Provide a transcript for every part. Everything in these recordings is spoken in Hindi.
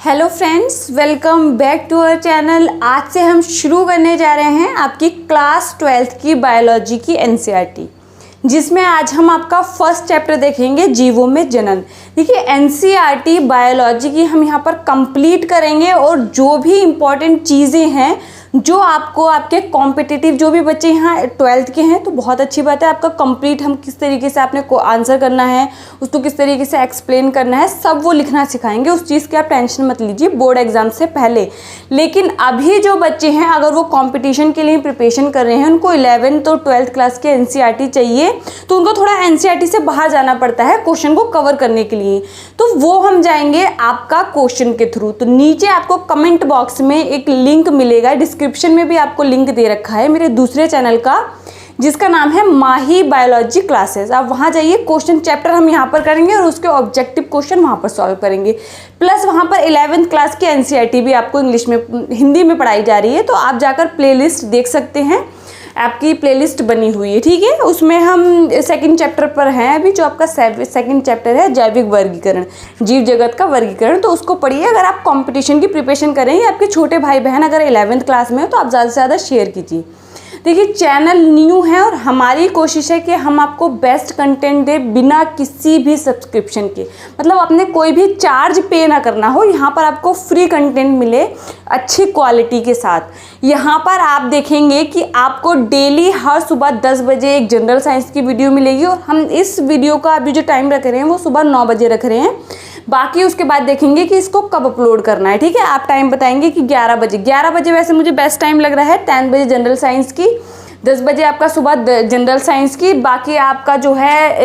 Hello friends, welcome back to our channel. आज से हम शुरू करने जा रहे हैं आपकी क्लास 12th की बायोलॉजी की एनसीईआरटी, जिसमें आज हम आपका फर्स्ट चैप्टर देखेंगे, जीवों में जनन। देखिए, एनसीईआरटी बायोलॉजी की हम यहाँ पर कंप्लीट करेंगे और जो भी इम्पॉर्टेंट चीज़ें हैं जो आपको आपके कॉम्पिटिटिव, जो भी बच्चे यहाँ 12th के हैं तो बहुत अच्छी बात है, आपका कंप्लीट हम किस तरीके से आपने को आंसर करना है, उसको किस तरीके से एक्सप्लेन करना है, सब वो लिखना सिखाएंगे। उस चीज़ की आप टेंशन मत लीजिए बोर्ड एग्जाम से पहले। लेकिन अभी जो बच्चे हैं, अगर वो कॉम्पिटिशन के लिए प्रिपरेशन कर रहे हैं, उनको 11th और 12th क्लास के एनसीईआरटी चाहिए, तो उनको थोड़ा एनसीईआरटी से बाहर जाना पड़ता है क्वेश्चन को कवर करने के लिए। तो वो हम जाएंगे आपका क्वेश्चन के थ्रू। तो नीचे आपको कमेंट बॉक्स में एक लिंक मिलेगा, डिस्क्रिप्शन में भी आपको लिंक दे रखा है मेरे दूसरे चैनल का, जिसका नाम है माही बायोलॉजी क्लासेस। आप वहाँ जाइए, क्वेश्चन चैप्टर हम यहाँ पर करेंगे और उसके ऑब्जेक्टिव क्वेश्चन वहाँ पर सॉल्व करेंगे। प्लस वहाँ पर 11th क्लास की एनसीईआरटी भी आपको इंग्लिश में, हिंदी में पढ़ाई जा रही है, तो आप जाकर प्लेलिस्ट देख सकते हैं, आपकी प्लेलिस्ट बनी हुई है, ठीक है। उसमें हम सेकंड चैप्टर पर हैं अभी, जो आपका सेकंड चैप्टर है जैविक वर्गीकरण, जीव जगत का वर्गीकरण, तो उसको पढ़िए। अगर आप कंपटीशन की प्रिपरेशन करें या आपके छोटे भाई बहन अगर 11th क्लास में हो तो आप ज़्यादा से ज़्यादा शेयर कीजिए। देखिए, चैनल न्यू है और हमारी कोशिश है कि हम आपको बेस्ट कंटेंट दें बिना किसी भी सब्सक्रिप्शन के, मतलब आपने कोई भी चार्ज पे ना करना हो। यहाँ पर आपको फ्री कंटेंट मिले अच्छी क्वालिटी के साथ। यहाँ पर आप देखेंगे कि आपको डेली हर सुबह 10 बजे एक जनरल साइंस की वीडियो मिलेगी, और हम इस वीडियो का अभी जो टाइम रख रहे हैं वो सुबह 9 बजे रख रहे हैं। बाकी उसके बाद देखेंगे कि इसको कब अपलोड करना है, ठीक है। आप टाइम बताएंगे कि 11 बजे वैसे मुझे बेस्ट टाइम लग रहा है। 10 बजे जनरल साइंस की, 10 बजे आपका सुबह जनरल साइंस की, बाकी आपका जो है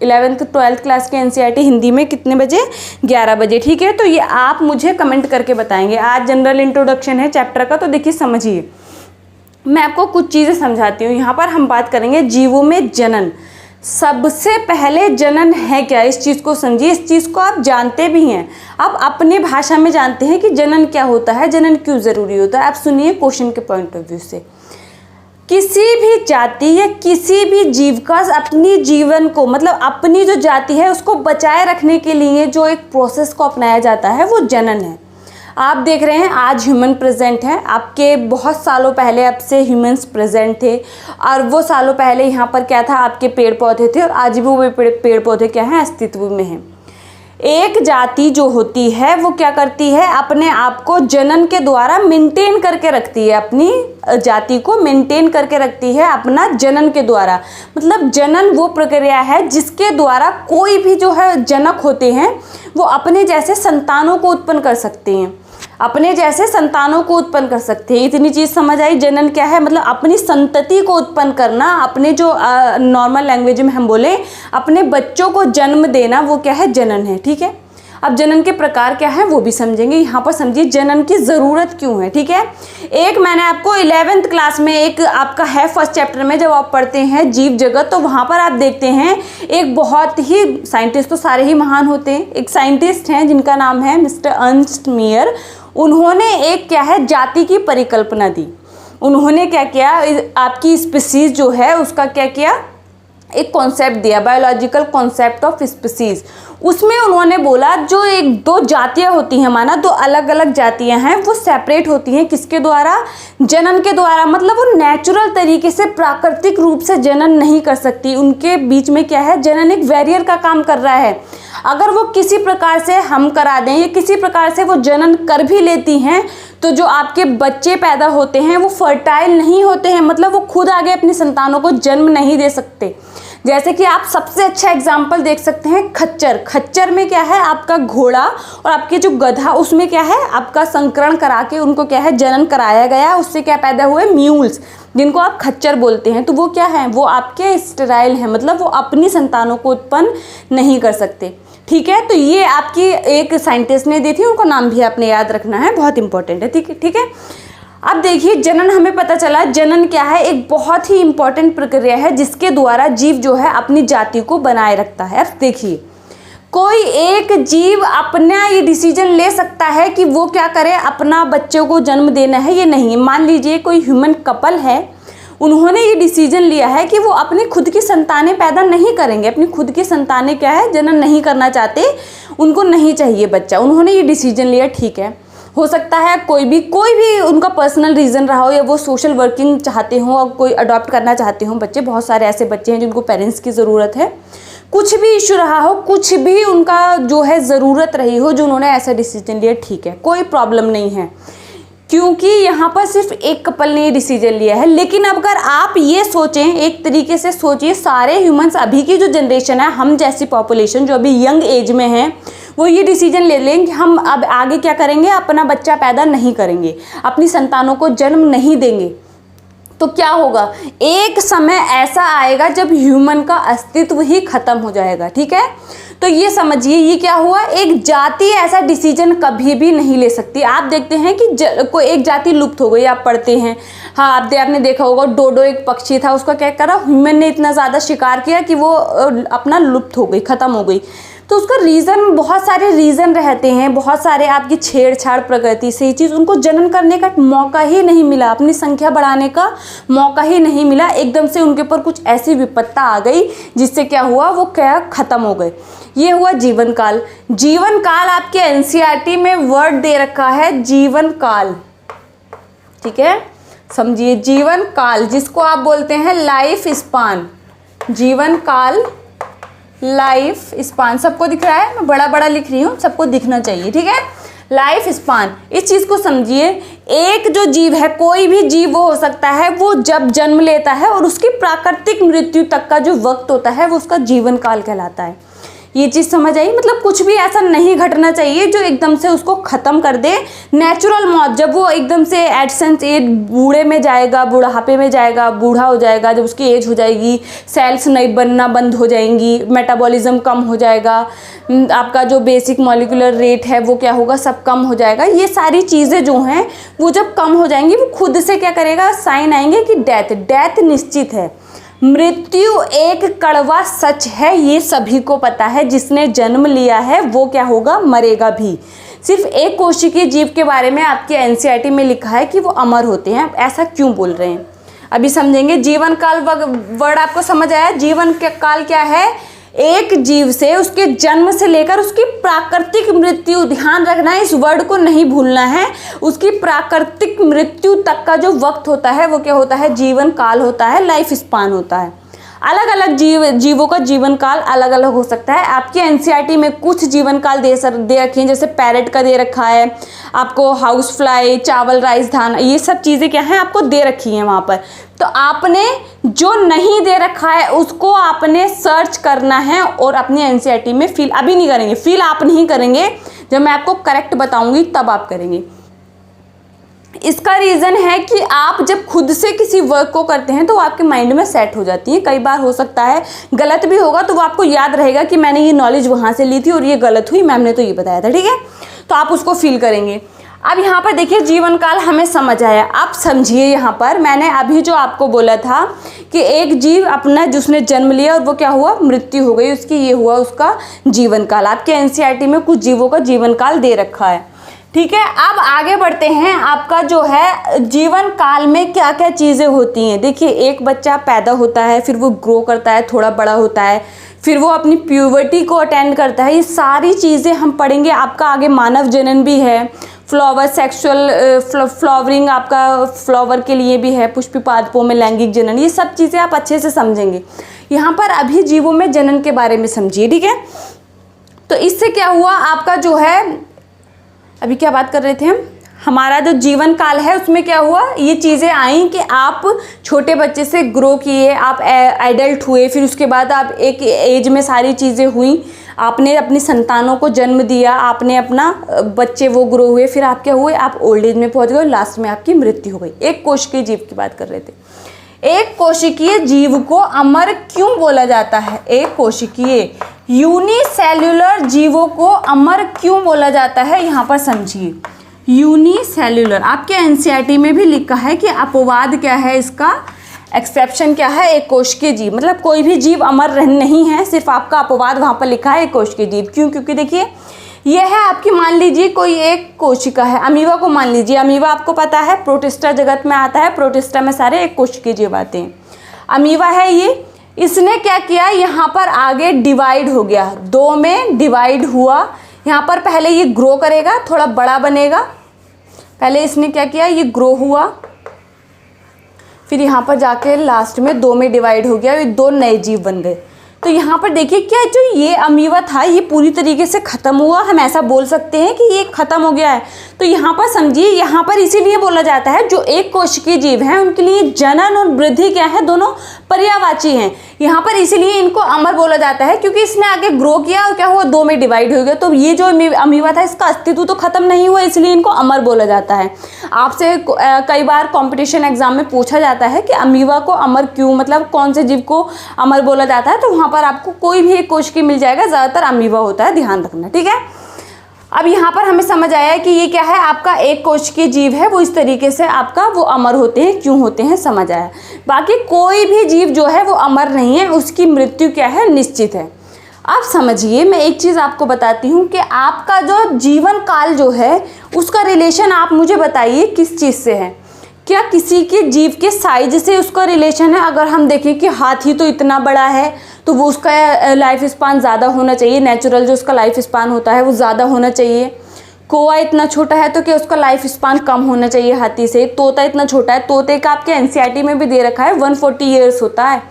11th 12th क्लास के एनसीईआरटी हिंदी में कितने बजे, 11 बजे, ठीक है। तो ये आप मुझे कमेंट करके बताएंगे। आज जनरल इंट्रोडक्शन है चैप्टर का, तो देखिए समझिए, मैं आपको कुछ चीज़ें समझाती हूँ। यहाँ पर हम बात करेंगे जीवों में जनन। सबसे पहले जनन है क्या, इस चीज़ को समझिए। इस चीज़ को आप जानते भी हैं, आप अपनी भाषा में जानते हैं कि जनन क्या होता है, जनन क्यों ज़रूरी होता है। आप सुनिए क्वेश्चन के पॉइंट ऑफ व्यू से। किसी भी जाति या किसी भी जीव का अपनी जीवन को, मतलब अपनी जो जाति है उसको बचाए रखने के लिए जो एक प्रोसेस को अपनाया जाता है वो जनन है। आप देख रहे हैं आज ह्यूमन प्रेजेंट है, आपके बहुत सालों पहले अब से ह्यूमंस प्रेजेंट थे, और वो सालों पहले यहाँ पर क्या था, आपके पेड़ पौधे थे, और आज भी वो पेड़ पौधे क्या हैं, अस्तित्व में हैं। एक जाति जो होती है वो क्या करती है, अपने आप को जनन के द्वारा मेंटेन करके रखती है, अपनी जाति को मेंटेन करके रखती है अपना जनन के द्वारा। मतलब जनन वो प्रक्रिया है जिसके द्वारा कोई भी जो है जनक होते हैं वो अपने जैसे संतानों को उत्पन्न कर सकते हैं, अपने जैसे संतानों को उत्पन्न कर सकते हैं। इतनी चीज़ समझ आई। जनन क्या है, मतलब अपनी संतति को उत्पन्न करना, अपने जो नॉर्मल लैंग्वेज में हम बोले अपने बच्चों को जन्म देना, वो क्या है, जनन है, ठीक है। अब जनन के प्रकार क्या है वो भी समझेंगे। यहाँ पर समझिए जनन की ज़रूरत क्यों है, ठीक है। एक मैंने आपको 11th क्लास में एक आपका है फर्स्ट चैप्टर में, जब आप पढ़ते हैं जीव जगत, तो वहाँ पर आप देखते हैं एक बहुत ही, साइंटिस्ट तो सारे ही महान होते हैं, एक साइंटिस्ट हैं जिनका नाम है मिस्टर अर्नस्ट मेयर। उन्होंने एक क्या है, जाति की परिकल्पना दी। उन्होंने क्या किया, आपकी स्पीसीज जो है उसका क्या किया, एक कॉन्सेप्ट दिया, बायोलॉजिकल कॉन्सेप्ट ऑफ स्पीसीज। उसमें उन्होंने बोला जो एक दो जातियां होती हैं, माना दो अलग अलग जातियां हैं, वो सेपरेट होती हैं किसके द्वारा, जनन के द्वारा। मतलब वो नेचुरल तरीके से, प्राकृतिक रूप से जनन नहीं कर सकती, उनके बीच में क्या है, जनन एक बैरियर का काम कर रहा है। अगर वो किसी प्रकार से हम करा दें या किसी प्रकार से वो जनन कर भी लेती हैं, तो जो आपके बच्चे पैदा होते हैं वो फर्टाइल नहीं होते हैं, मतलब वो खुद आगे अपनी संतानों को जन्म नहीं दे सकते। जैसे कि आप सबसे अच्छा एग्जाम्पल देख सकते हैं खच्चर। खच्चर में क्या है, आपका घोड़ा और आपके जो गधा, उसमें क्या है, आपका संकरण करा के उनको क्या है, जनन कराया गया, उससे क्या पैदा हुए, म्यूल्स, जिनको आप खच्चर बोलते हैं। तो वो क्या है, वो आपके स्टेराइल हैं, मतलब वो अपनी संतानों को उत्पन्न नहीं कर सकते, ठीक है। तो ये आपकी एक साइंटिस्ट ने दी थी, उनको नाम भी आपने याद रखना है, बहुत इंपॉर्टेंट है, ठीक है। अब देखिए जनन, हमें पता चला जनन क्या है, एक बहुत ही इंपॉर्टेंट प्रक्रिया है जिसके द्वारा जीव जो है अपनी जाति को बनाए रखता है। अब देखिए, कोई एक जीव अपना ये डिसीजन ले सकता है कि वो क्या करे, अपना बच्चों को जन्म देना है, ये नहीं। मान लीजिए कोई ह्यूमन कपल है, उन्होंने ये डिसीजन लिया है कि वो अपनी खुद की संतानें पैदा नहीं करेंगे, अपनी खुद की संतानें क्या है, जनन नहीं करना चाहते, उनको नहीं चाहिए बच्चा, उन्होंने ये डिसीजन लिया, ठीक है। हो सकता है कोई भी उनका पर्सनल रीज़न रहा हो, या वो सोशल वर्किंग चाहते हो और कोई अडॉप्ट करना चाहते हो बच्चे, बहुत सारे ऐसे बच्चे हैं जिनको पेरेंट्स की ज़रूरत है, कुछ भी इशू रहा हो, कुछ भी उनका जो है ज़रूरत रही हो, जो उन्होंने ऐसा डिसीजन लिया, ठीक है, कोई प्रॉब्लम नहीं है, क्योंकि यहाँ पर सिर्फ एक कपल ने डिसीजन लिया है। लेकिन अब अगर आप ये सोचें, एक तरीके से सोचिए, सारे ह्यूमंस, अभी की जो जनरेशन है, हम जैसी पॉपुलेशन जो अभी यंग एज में है, वो ये डिसीजन ले लें कि हम अब आगे क्या करेंगे, अपना बच्चा पैदा नहीं करेंगे, अपनी संतानों को जन्म नहीं देंगे, तो क्या होगा, एक समय ऐसा आएगा जब ह्यूमन का अस्तित्व ही खत्म हो जाएगा, ठीक है। तो ये समझिए, ये क्या हुआ, एक जाति ऐसा डिसीजन कभी भी नहीं ले सकती। आप देखते हैं कि कोई एक जाति लुप्त हो गई, आप पढ़ते हैं, हाँ आपने देखा होगा, डोडो एक पक्षी था, उसका क्या करा, ह्यूमन ने इतना ज़्यादा शिकार किया कि वो अपना लुप्त हो गई, ख़त्म हो गई। तो उसका रीज़न, बहुत सारे रीज़न रहते हैं, बहुत सारे आपकी छेड़छाड़ प्रकृति से, ये चीज़ उनको जनन करने का मौका ही नहीं मिला, अपनी संख्या बढ़ाने का मौका ही नहीं मिला, एकदम से उनके ऊपर कुछ ऐसी विपत्ता आ गई जिससे क्या हुआ, वो क्या खत्म हो गए। ये हुआ जीवन काल। जीवन काल आपके एनसीईआरटी में वर्ड दे रखा है, जीवन काल, ठीक है, समझिए, जीवन काल, जिसको आप बोलते हैं लाइफ स्पान, जीवन काल, लाइफ स्पान, सबको दिख रहा है, मैं बड़ा बड़ा लिख रही हूँ, सबको दिखना चाहिए, ठीक है, लाइफ स्पान। इस चीज़ को समझिए, एक जो जीव है, कोई भी जीव वो हो सकता है, वो जब जन्म लेता है और उसकी प्राकृतिक मृत्यु तक का जो वक्त होता है, वो उसका जीवन काल कहलाता है। ये चीज़ समझ आई, मतलब कुछ भी ऐसा नहीं घटना चाहिए जो एकदम से उसको ख़त्म कर दे। नेचुरल मौत, जब वो एकदम से एडसेंस एज, बूढ़े में जाएगा, बुढ़ापे में जाएगा, बूढ़ा हो जाएगा, जब उसकी एज हो जाएगी, सेल्स नहीं बनना बंद हो जाएंगी, मेटाबॉलिज्म कम हो जाएगा, आपका जो बेसिक मॉलिक्यूलर रेट है वो क्या होगा, सब कम हो जाएगा। ये सारी चीज़ें जो हैं वो जब कम हो जाएंगी, वो खुद से क्या करेगा, साइन आएंगे कि डेथ निश्चित है। मृत्यु एक कड़वा सच है, ये सभी को पता है, जिसने जन्म लिया है वो क्या होगा, मरेगा भी। सिर्फ एक कोशिकीय जीव के बारे में आपके एनसीईआरटी में लिखा है कि वो अमर होते हैं, ऐसा क्यों बोल रहे हैं अभी समझेंगे। जीवन काल वर्ड आपको समझ आया, जीवन काल क्या है, एक जीव से उसके जन्म से लेकर उसकी प्राकृतिक मृत्यु, ध्यान रखना है, इस वर्ड को नहीं भूलना है, उसकी प्राकृतिक मृत्यु तक का जो वक्त होता है वो क्या होता है, जीवन काल होता है, लाइफ स्पान होता है। अलग अलग जीवों का जीवन काल अलग अलग हो सकता है। आपके एनसीईआरटी में कुछ जीवन काल दे रखे हैं, जैसे पैरेट का दे रखा है आपको, हाउस फ्लाई, चावल, राइस, धान, ये सब चीज़ें क्या हैं आपको दे रखी हैं वहाँ पर। तो आपने जो नहीं दे रखा है उसको आपने सर्च करना है और अपनी एनसीईआरटी में फिल, अभी नहीं करेंगे, फिल आप नहीं करेंगे, जब मैं आपको करेक्ट बताऊंगी तब आप करेंगे। इसका रीज़न है कि आप जब खुद से किसी वर्क को करते हैं तो वो आपके माइंड में सेट हो जाती है। कई बार हो सकता है गलत भी होगा, तो वो आपको याद रहेगा कि मैंने ये नॉलेज वहाँ से ली थी और ये गलत हुई, मैम ने तो ये बताया था, ठीक है, तो आप उसको फील करेंगे। अब यहाँ पर देखिए, जीवन काल हमें समझ आया। अब समझिए, यहाँ पर मैंने अभी जो आपको बोला था कि एक जीव अपना, जिसने जन्म लिया और वो क्या हुआ, मृत्यु हो गई उसकी, ये हुआ उसका जीवन काल। आपके एनसीईआरटी में कुछ जीवों का जीवन काल दे रखा है, ठीक है। अब आगे बढ़ते हैं, आपका जो है जीवन काल में क्या क्या चीज़ें होती हैं। देखिए, एक बच्चा पैदा होता है, फिर वो ग्रो करता है, थोड़ा बड़ा होता है, फिर वो अपनी प्यूबर्टी को अटेंड करता है, ये सारी चीज़ें हम पढ़ेंगे। आपका आगे मानव जनन भी है, फ्लावर, सेक्सुअल फ्लावरिंग आपका फ्लावर के लिए भी है, पुष्पी पादपों में लैंगिक जनन, ये सब चीज़ें आप अच्छे से समझेंगे। यहाँ पर अभी जीवों में जनन के बारे में समझिए, ठीक है। तो इससे क्या हुआ, आपका जो है, अभी क्या बात कर रहे थे हम, हमारा जो जीवन काल है उसमें क्या हुआ, ये चीज़ें आई कि आप छोटे बच्चे से ग्रो किए, आप एडल्ट हुए, फिर उसके बाद आप एक एज में सारी चीज़ें हुई, आपने अपनी संतानों को जन्म दिया, आपने अपना बच्चे वो ग्रो हुए, फिर आप क्या हुए, आप ओल्ड एज में पहुंच गए, लास्ट में आपकी मृत्यु हो गई। एक कोशिकीय जीव की बात कर रहे थे। एक कोशिकीय जीव को अमर क्यों बोला जाता है, एक कोशिकीय यूनिसेल्युलर जीवों को अमर क्यों बोला जाता है, यहाँ पर समझिए। यूनिसेल्युलर आपके एनसीईआरटी में भी लिखा है कि अपवाद क्या है इसका, एक्सेप्शन क्या है, एक कोशिकीय जीव, मतलब कोई भी जीव अमर नहीं है, सिर्फ आपका अपवाद वहाँ पर लिखा है एक कोशिकीय जीव। क्यों? क्योंकि देखिए ये है आपकी, मान लीजिए कोई एक कोशिका है, अमीबा को मान लीजिए, अमीबा आपको पता है प्रोटिस्टा जगत में आता है, प्रोटिस्टा में सारे एक कोशिकीय जीव आते हैं। अमीबा है ये, इसने क्या किया, यहाँ पर आगे डिवाइड हो गया, 2 में डिवाइड हुआ। यहाँ पर पहले ये ग्रो करेगा, थोड़ा बड़ा बनेगा, पहले इसने क्या किया, ये ग्रो हुआ, फिर यहाँ पर जाके लास्ट में 2 में डिवाइड हो गया, ये 2 नए जीव बन गए। तो यहाँ पर देखिए क्या जो ये अमीबा था ये पूरी तरीके से ख़त्म हुआ, हम ऐसा बोल सकते हैं कि ये ख़त्म हो गया है। तो यहाँ पर समझिए, यहाँ पर इसीलिए बोला जाता है जो एक कोशिकीय जीव हैं उनके लिए जनन और वृद्धि क्या है, दोनों पर्यायवाची हैं। यहाँ पर इसीलिए इनको अमर बोला जाता है क्योंकि इसने आगे ग्रो किया और क्या हुआ, 2 में डिवाइड हो गया। तो ये जो अमीबा था इसका अस्तित्व तो खत्म नहीं हुआ, इसलिए इनको अमर बोला जाता है। आपसे कई बार कंपटीशन एग्जाम में पूछा जाता है कि अमीबा को अमर क्यों, मतलब कौन से जीव को अमर बोला जाता है, तो वहाँ पर आपको कोई भी एक कोशिकीय मिल जाएगा, ज़्यादातर अमीबा होता है, ध्यान रखना, ठीक है। अब यहाँ पर हमें समझ आया कि ये क्या है, आपका एक कोशिकीय जीव है, वो इस तरीके से आपका वो अमर होते हैं, क्यों होते हैं समझ आया। बाकी कोई भी जीव जो है वो अमर नहीं है, उसकी मृत्यु क्या है, निश्चित है। अब समझिए, मैं एक चीज़ आपको बताती हूँ कि आपका जो जीवन काल जो है उसका रिलेशन आप मुझे बताइए किस चीज़ से है। क्या किसी के जीव के साइज से उसका रिलेशन है? अगर हम देखें कि हाथी तो इतना बड़ा है तो वो उसका लाइफ स्पान ज़्यादा होना चाहिए, नेचुरल जो उसका लाइफ स्पान होता है वो ज़्यादा होना चाहिए। कौवा इतना छोटा है तो क्या उसका लाइफ स्पान कम होना चाहिए हाथी से? तोता इतना छोटा है, तोते का आपके एनसीईआरटी में भी दे रखा है 140 ईयर्स होता है।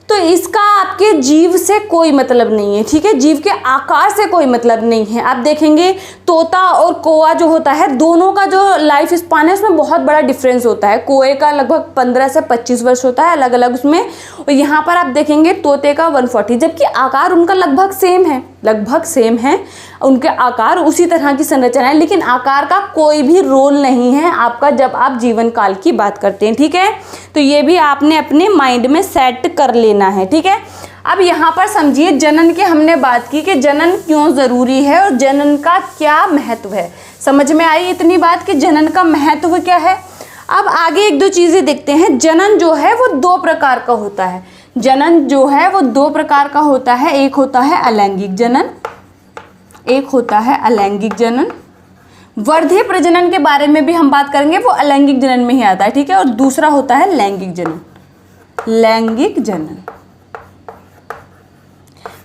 तो इसका आपके जीव से कोई मतलब नहीं है, ठीक है, जीव के आकार से कोई मतलब नहीं है। आप देखेंगे तोता और कौवा जो होता है दोनों का जो लाइफ स्पान है उसमें बहुत बड़ा डिफरेंस होता है। कौवे का लगभग 15 से 25 वर्ष होता है अलग अलग उसमें, और यहाँ पर आप देखेंगे तोते का 140, जबकि आकार उनका लगभग सेम है, लगभग सेम है उनके आकार, उसी तरह की संरचना है, लेकिन आकार का कोई भी रोल नहीं है आपका जब आप जीवन काल की बात करते हैं, ठीक है। तो ये भी आपने अपने माइंड में सेट कर लेना है, ठीक है। अब यहाँ पर समझिए, जनन की हमने बात की कि जनन क्यों ज़रूरी है और जनन का क्या महत्व है। समझ में आई इतनी बात कि जनन का महत्व क्या है। अब आगे 1-2 चीज़ें देखते हैं। जनन जो है वो 2 प्रकार का होता है, जनन जो है वो 2 प्रकार का होता है। एक होता है अलैंगिक जनन, एक होता है अलैंगिक जनन। वर्धी प्रजनन के बारे में भी हम बात करेंगे, वो अलैंगिक जनन में ही आता है, ठीक है। और दूसरा होता है लैंगिक जनन, लैंगिक जनन।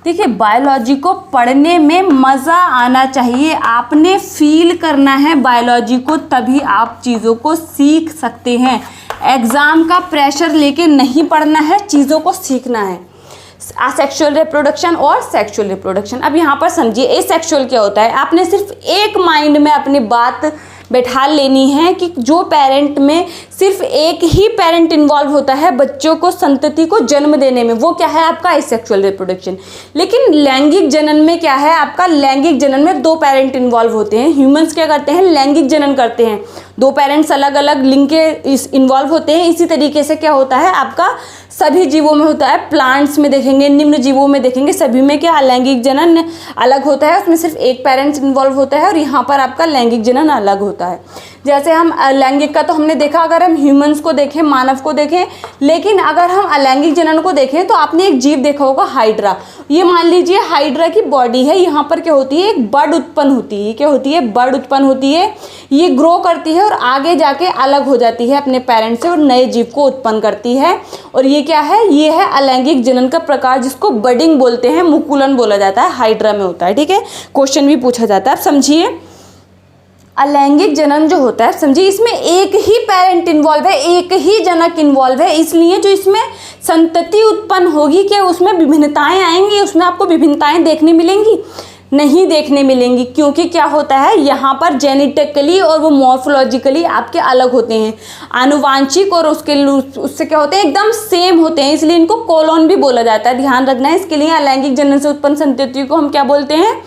देखिए, बायोलॉजी को पढ़ने में मज़ा आना चाहिए, आपने फील करना है बायोलॉजी को, तभी आप चीज़ों को सीख सकते हैं। एग्ज़ाम का प्रेशर लेके नहीं पढ़ना है, चीज़ों को सीखना है। असेक्सुअल रिप्रोडक्शन और सेक्सुअल रिप्रोडक्शन। अब यहाँ पर समझिए एसेक्सुअल क्या होता है। आपने सिर्फ एक माइंड में अपनी बात बैठा लेनी है कि जो पेरेंट में सिर्फ एक ही पेरेंट इन्वॉल्व होता है बच्चों को, संतति को जन्म देने में, वो क्या है आपका एसेक्सुअल रिप्रोडक्शन। लेकिन लैंगिक जनन में क्या है आपका, लैंगिक जनन में 2 पेरेंट इन्वॉल्व होते हैं। ह्यूमंस क्या करते हैं, लैंगिक जनन करते हैं, 2 पेरेंट्स अलग अलग लिंग के इन्वॉल्व होते हैं। इसी तरीके से क्या होता है आपका सभी जीवों में होता है। प्लांट्स में देखेंगे, निम्न जीवों में देखेंगे, सभी में क्या लैंगिक जनन अलग होता है, उसमें सिर्फ एक पेरेंट्स इन्वॉल्व होता है, और यहाँ पर आपका लैंगिक जनन अलग होता है। जैसे हम लैंगिक का तो हमने देखा, अगर हम ह्यूमंस को देखें, मानव को देखें, लेकिन अगर हम अलैंगिक जनन को देखें तो आपने एक जीव देखा होगा हाइड्रा। ये मान लीजिए हाइड्रा की बॉडी है, यहाँ पर क्या होती है, एक बर्ड उत्पन्न होती है। क्या होती है, बर्ड उत्पन्न होती है। ये ग्रो करती है और आगे जाके अलग हो जाती है अपने पेरेंट्स से और नए जीव को उत्पन्न करती है। और ये क्या है, ये है अलैंगिक जनन का प्रकार, जिसको बडिंग बोलते हैं, मुकुलन बोला जाता है, हाइड्रा में होता है, ठीक है। क्वेश्चन भी पूछा जाता है। अब समझिए अलैंगिक जनन जो होता है, समझिए इसमें एक ही पेरेंट इन्वॉल्व है, एक ही जनक इन्वॉल्व है, इसलिए जो इसमें संतति उत्पन्न होगी क्या उसमें विभिन्नताएं आएंगी, उसमें आपको विभिन्नताएं देखने मिलेंगी, नहीं देखने मिलेंगी। क्योंकि क्या होता है यहाँ पर जेनेटिकली और वो मॉर्फोलॉजिकली आपके अलग होते हैं, आनुवांशिक और उससे क्या होते हैं, एकदम सेम होते हैं, इसलिए इनको कोलोन भी बोला जाता है। ध्यान रखना है इसके लिए। अलैंगिक जनन से उत्पन्न संतति को हम क्या बोलते हैं,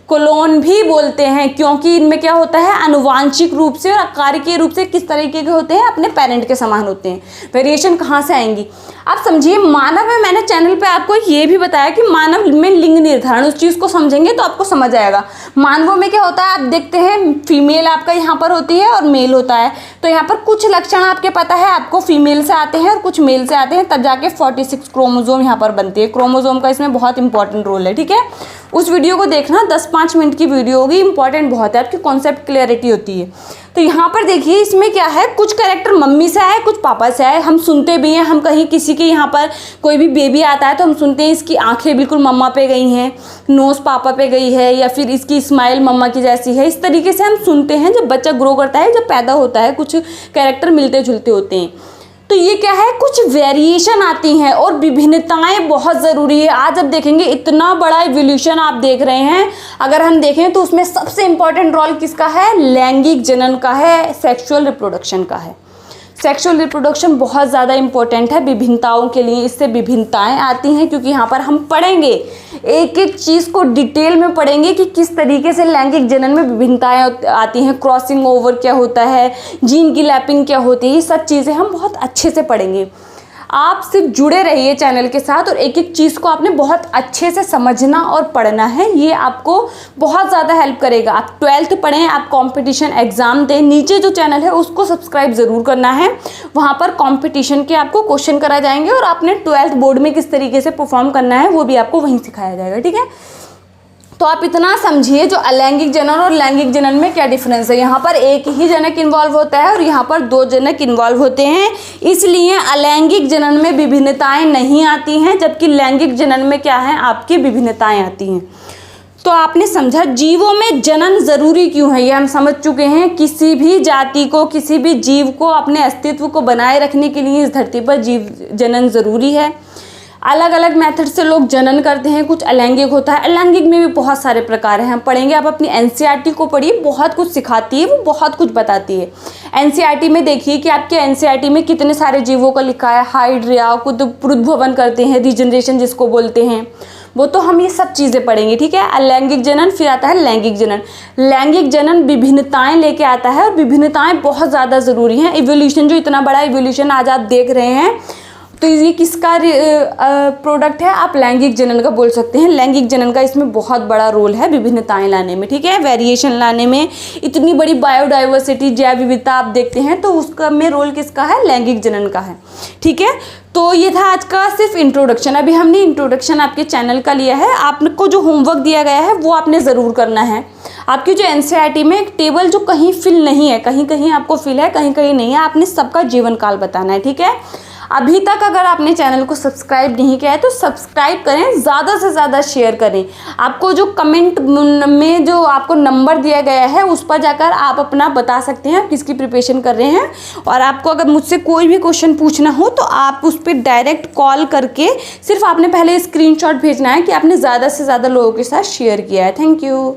कोलोन भी बोलते हैं, क्योंकि इनमें क्या होता है, आनुवांशिक रूप से और आकारिकीय रूप से किस तरीके के होते हैं, अपने पेरेंट के समान होते हैं। वेरिएशन कहाँ से आएंगी। आप समझिए, मानव में मैंने चैनल पे आपको ये भी बताया कि मानव में लिंग निर्धारण, उस चीज़ को समझेंगे तो आपको समझ आएगा। मानवों में क्या होता है, आप देखते हैं फीमेल आपका यहाँ पर होती है और मेल होता है, तो यहाँ पर कुछ लक्षण आपके पता है आपको फीमेल से आते हैं और कुछ मेल से आते हैं, तब जाके 46 क्रोमोजोम यहाँ पर बनती है। क्रोमोजोम का इसमें बहुत इंपॉर्टेंट रोल है, ठीक है। उस वीडियो को देखना, 10-5 मिनट की वीडियो होगी, इंपॉर्टेंट बहुत है, आपकी कॉन्सेप्ट क्लियरिटी होती है। तो यहाँ पर देखिए इसमें क्या है, कुछ कैरेक्टर मम्मी से है, कुछ पापा से है। हम सुनते भी हैं, हम कहीं किसी के यहाँ पर कोई भी बेबी आता है तो हम सुनते हैं इसकी आंखें बिल्कुल मम्मा पे गई हैं, नोज़ पापा पे गई है, या फिर इसकी स्माइल मम्मा की जैसी है। इस तरीके से हम सुनते हैं जब बच्चा ग्रो करता है, जब पैदा होता है, कुछ कैरेक्टर मिलते जुलते होते हैं। तो ये क्या है, कुछ वेरिएशन आती हैं और विभिन्नताएं बहुत ज़रूरी है। आज अब देखेंगे इतना बड़ा इवोल्यूशन आप देख रहे हैं, अगर हम देखें तो उसमें सबसे इंपॉर्टेंट रोल किसका है, लैंगिक जनन का है, सेक्सुअल रिप्रोडक्शन का है। सेक्सुअल रिप्रोडक्शन बहुत ज़्यादा इंपॉर्टेंट है विभिन्नताओं के लिए, इससे विभिन्नताएं आती हैं, क्योंकि यहाँ पर हम पढ़ेंगे एक एक चीज़ को डिटेल में पढ़ेंगे कि किस तरीके से लैंगिक जनन में विभिन्नताएं आती हैं, क्रॉसिंग ओवर क्या होता है, जीन की लैपिंग क्या होती है, ये सब चीज़ें हम बहुत अच्छे से पढ़ेंगे। आप सिर्फ जुड़े रहिए चैनल के साथ और एक एक चीज़ को आपने बहुत अच्छे से समझना और पढ़ना है, ये आपको बहुत ज़्यादा हेल्प करेगा। आप 12th पढ़ें, आप कंपटीशन एग्ज़ाम दें, नीचे जो चैनल है उसको सब्सक्राइब ज़रूर करना है, वहाँ पर कंपटीशन के आपको क्वेश्चन कराए जाएंगे और आपने 12th बोर्ड में किस तरीके से परफॉर्म करना है वो भी आपको वहीं सिखाया जाएगा, ठीक है। तो आप इतना समझिए जो अलैंगिक जनन और लैंगिक जनन में क्या डिफरेंस है। यहाँ पर एक ही जनक इन्वॉल्व होता है और यहाँ पर 2 जनक इन्वॉल्व होते हैं, इसलिए अलैंगिक जनन में विभिन्नताएं नहीं आती हैं, जबकि लैंगिक जनन में क्या है, आपकी विभिन्नताएं आती हैं। तो आपने समझा जीवों में जनन ज़रूरी क्यों है, ये हम समझ चुके हैं। किसी भी जाति को, किसी भी जीव को अपने अस्तित्व को बनाए रखने के लिए इस धरती पर जनन ज़रूरी है। अलग अलग मेथड से लोग जनन करते हैं, कुछ अलैंगिक होता है, अलैंगिक में भी बहुत सारे प्रकार हैं, हम पढ़ेंगे। आप अपनी एनसीईआरटी को पढ़िए, बहुत कुछ सिखाती है, वो बहुत कुछ बताती है। एनसीईआरटी में देखिए कि आपके एनसीईआरटी में कितने सारे जीवों का लिखा है, हाइड्रिया, खुद पुनरुद्भवन करते हैं, रीजनरेशन जिसको बोलते हैं, वो तो हम ये सब चीज़ें पढ़ेंगे, ठीक है। अलैंगिक जनन, फिर आता है लैंगिक जनन। लैंगिक जनन विभिन्नताएं लेके आता है और विभिन्नताएं बहुत ज़्यादा ज़रूरी हैं। इवोल्यूशन, जो इतना बड़ा इवोल्यूशन आज आप देख रहे हैं, तो ये किसका प्रोडक्ट है, आप लैंगिक जनन का बोल सकते हैं। लैंगिक जनन का इसमें बहुत बड़ा रोल है विभिन्नताएं लाने में, ठीक है, वेरिएशन लाने में। इतनी बड़ी बायोडाइवर्सिटी, जैव विविधता आप देखते हैं, तो उसका में रोल किसका है, लैंगिक जनन का है, ठीक है। तो ये था आज का सिर्फ इंट्रोडक्शन। अभी हमने इंट्रोडक्शन आपके चैनल का लिया है, आपको जो होमवर्क दिया गया है वो आपने ज़रूर करना है। आपकी जो एनसीईआरटी में एक टेबल जो कहीं फिल नहीं है, कहीं कहीं आपको फिल है, कहीं कहीं नहीं है, आपने सबका जीवन काल बताना है, ठीक है। अभी तक अगर आपने चैनल को सब्सक्राइब नहीं किया है तो सब्सक्राइब करें, ज़्यादा से ज़्यादा शेयर करें। आपको जो कमेंट में जो आपको नंबर दिया गया है उस पर जाकर आप अपना बता सकते हैं आप किसकी प्रिपरेशन कर रहे हैं। और आपको अगर मुझसे कोई भी क्वेश्चन पूछना हो तो आप उस पर डायरेक्ट कॉल करके सिर्फ आपने पहले स्क्रीनशॉट भेजना है कि आपने ज़्यादा से ज़्यादा लोगों के साथ शेयर किया है। Thank you.